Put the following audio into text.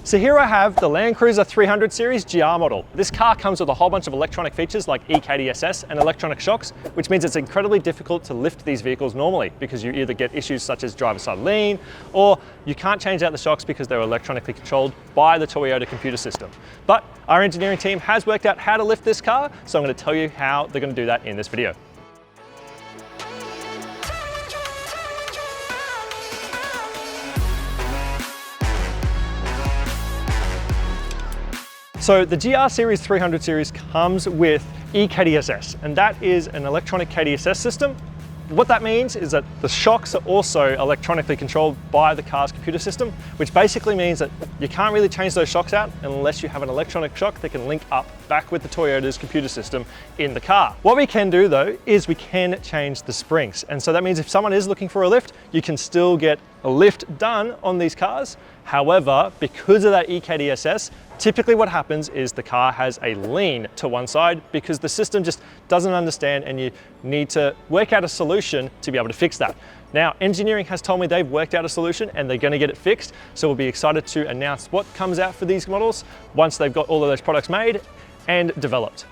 So here I have the Land Cruiser 300 Series GR model. This car comes with a whole bunch of electronic features like E-KDSS and electronic shocks, which means it's incredibly difficult to lift these vehicles normally because you either get issues such as driver side lean, or you can't change out the shocks because they're electronically controlled by the Toyota computer system. But our engineering team has worked out how to lift this car, so I'm going to tell you how they're going to do that in this video. So the GR Series 300 Series comes with E-KDSS, and that is an electronic KDSS system. What that means is that the shocks are also electronically controlled by the car's computer system, which basically means that you can't really change those shocks out unless you have an electronic shock that can link up back with the Toyota's computer system in the car. What we can do though is we can change the springs. And so that means if someone is looking for a lift, you can still get a lift done on these cars. However, because of that E-KDSS, typically what happens is the car has a lean to one side because the system just doesn't understand, and you need to work out a solution to be able to fix that. Now, engineering has told me they've worked out a solution and they're going to get it fixed. So we'll be excited to announce what comes out for these models once they've got all of those products made and developed.